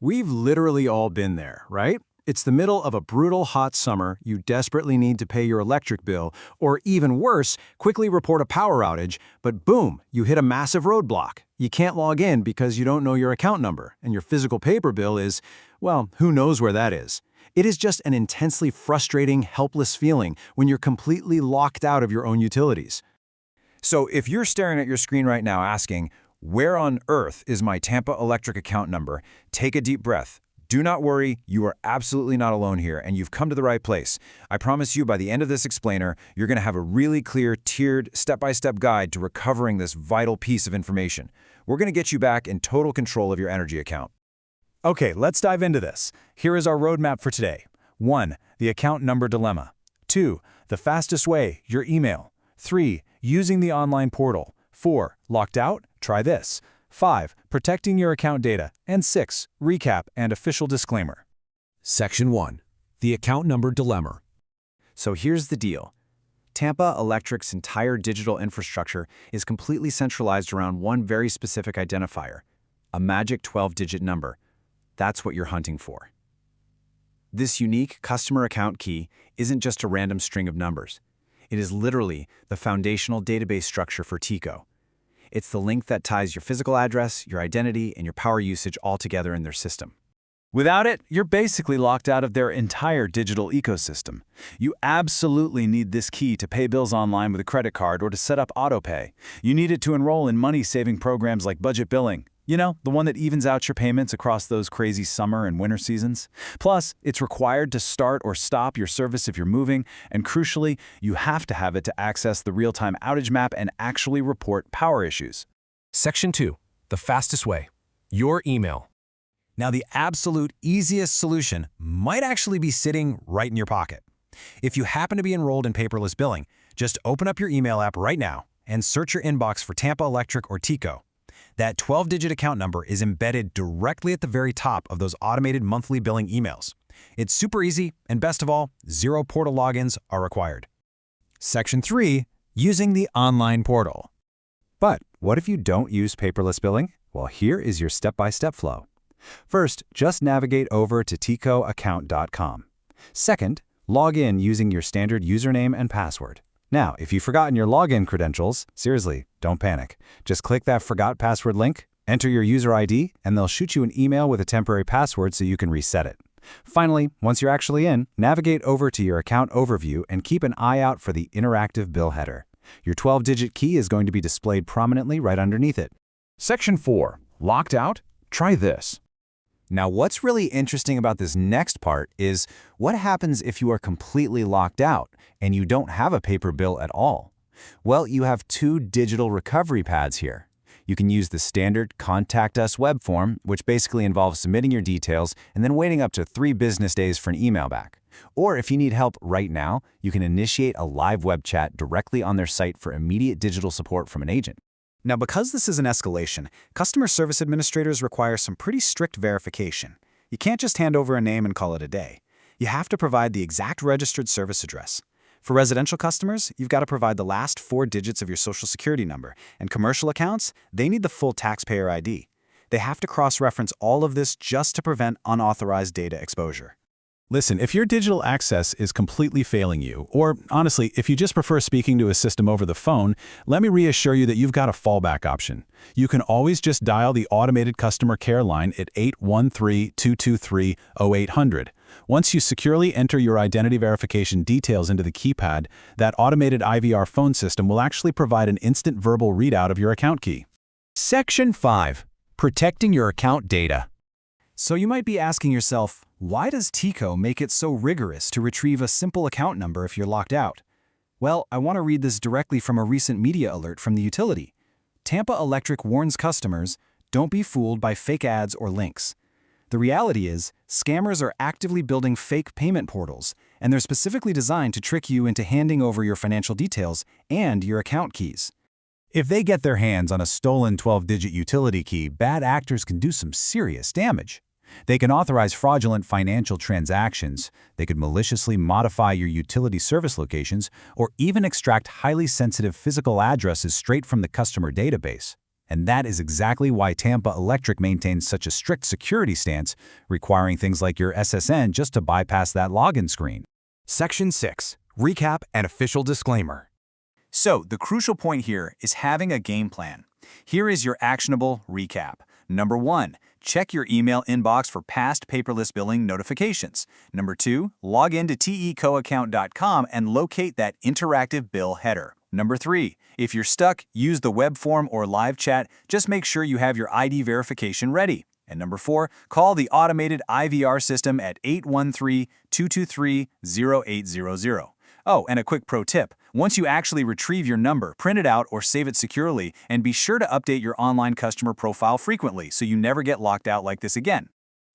We've literally all been there, right? It's the middle of a brutal hot summer, you desperately need to pay your electric bill, or even worse, quickly report a power outage, but boom, you hit a massive roadblock. You can't log in because you don't know your account number, and your physical paper bill is, well, who knows where that is. It is just an intensely frustrating, helpless feeling when you're completely locked out of your own utilities. So if you're staring at your screen right now asking, where on earth is my Tampa Electric account number? Take a deep breath. Do not worry, you are absolutely not alone here, and you've come to the right place. I promise you by the end of this explainer, you're going to have a really clear, tiered, step-by-step guide to recovering this vital piece of information. We're going to get you back in total control of your energy account. Okay, let's dive into this. Here is our roadmap for today. 1. The account number dilemma. 2. The fastest way, your email. 3. Using the online portal. 4. Locked out? Try this. 5. Protecting your account data. And 6. Recap and official disclaimer. Section 1. The account number dilemma. So here's the deal. Tampa Electric's entire digital infrastructure is completely centralized around one very specific identifier, a magic 12-digit number. That's what you're hunting for. This unique customer account key isn't just a random string of numbers. It is literally the foundational database structure for TECO. It's the link that ties your physical address, your identity, and your power usage all together in their system. Without it, you're basically locked out of their entire digital ecosystem. You absolutely need this key to pay bills online with a credit card or to set up autopay. You need it to enroll in money-saving programs like budget billing. You know, the one that evens out your payments across those crazy summer and winter seasons. Plus, it's required to start or stop your service if you're moving, and crucially, you have to have it to access the real-time outage map and actually report power issues. Section 2. The fastest way, your email. Now, the absolute easiest solution might actually be sitting right in your pocket. If you happen to be enrolled in paperless billing, just open up your email app right now and search your inbox for Tampa Electric or TECO. That 12-digit account number is embedded directly at the very top of those automated monthly billing emails. It's super easy, and best of all, 0 portal logins are required. Section 3. Using the online portal. But what if you don't use paperless billing? Well, here is your step-by-step flow. First, just navigate over to tecoaccount.com. Second, log in using your standard username and password. Now, if you've forgotten your login credentials, seriously, don't panic. Just click that Forgot Password link, enter your user ID, and they'll shoot you an email with a temporary password so you can reset it. Finally, once you're actually in, navigate over to your account overview and keep an eye out for the interactive bill header. Your 12-digit key is going to be displayed prominently right underneath it. Section 4. Locked out? Try this. Now, what's really interesting about this next part is what happens if you are completely locked out and you don't have a paper bill at all? Well, you have 2 digital recovery pads here. You can use the standard Contact Us web form, which basically involves submitting your details and then waiting up to 3 business days for an email back. Or if you need help right now, you can initiate a live web chat directly on their site for immediate digital support from an agent. Now, because this is an escalation, customer service administrators require some pretty strict verification. You can't just hand over a name and call it a day. You have to provide the exact registered service address. For residential customers, you've got to provide the last 4 digits of your social security number, and commercial accounts, they need the full taxpayer ID. They have to cross-reference all of this just to prevent unauthorized data exposure. Listen, if your digital access is completely failing you, or honestly, if you just prefer speaking to a system over the phone, let me reassure you that you've got a fallback option. You can always just dial the automated customer care line at 813-223-0800. Once you securely enter your identity verification details into the keypad, that automated IVR phone system will actually provide an instant verbal readout of your account key. Section 5. Protecting your account data. So you might be asking yourself, why does TECO make it so rigorous to retrieve a simple account number if you're locked out? Well, I want to read this directly from a recent media alert from the utility. Tampa Electric warns customers, don't be fooled by fake ads or links. The reality is, scammers are actively building fake payment portals, and they're specifically designed to trick you into handing over your financial details and your account keys. If they get their hands on a stolen 12-digit utility key, bad actors can do some serious damage. They can authorize fraudulent financial transactions, they could maliciously modify your utility service locations, or even extract highly sensitive physical addresses straight from the customer database. And that is exactly why Tampa Electric maintains such a strict security stance, requiring things like your SSN just to bypass that login screen. Section 6. Recap and official disclaimer. So, the crucial point here is having a game plan. Here is your actionable recap. Number 1, check your email inbox for past paperless billing notifications. Number 2, log into TECOaccount.com and locate that interactive bill header. Number 3, if you're stuck, use the web form or live chat. Just make sure you have your ID verification ready. And number 4, call the automated IVR system at 813-223-0800. Oh, and a quick pro tip. Once you actually retrieve your number, print it out or save it securely, and be sure to update your online customer profile frequently so you never get locked out like this again.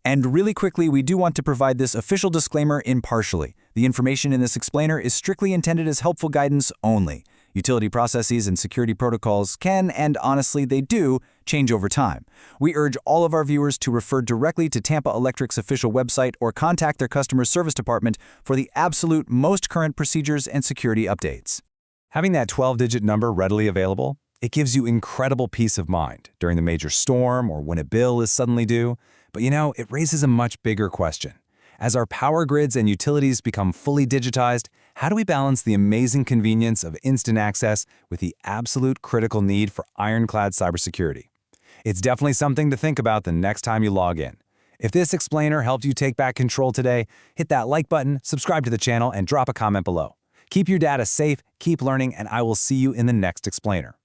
And really quickly, we do want to provide this official disclaimer impartially. The information in this explainer is strictly intended as helpful guidance only. Utility processes and security protocols can, and honestly they do, change over time. We urge all of our viewers to refer directly to Tampa Electric's official website or contact their customer service department for the absolute most current procedures and security updates. Having that 12-digit number readily available, it gives you incredible peace of mind during the major storm or when a bill is suddenly due. But it raises a much bigger question. As our power grids and utilities become fully digitized, how do we balance the amazing convenience of instant access with the absolute critical need for ironclad cybersecurity? It's definitely something to think about the next time you log in. If this explainer helped you take back control today, hit that like button, subscribe to the channel, and drop a comment below. Keep your data safe, keep learning, and I will see you in the next explainer.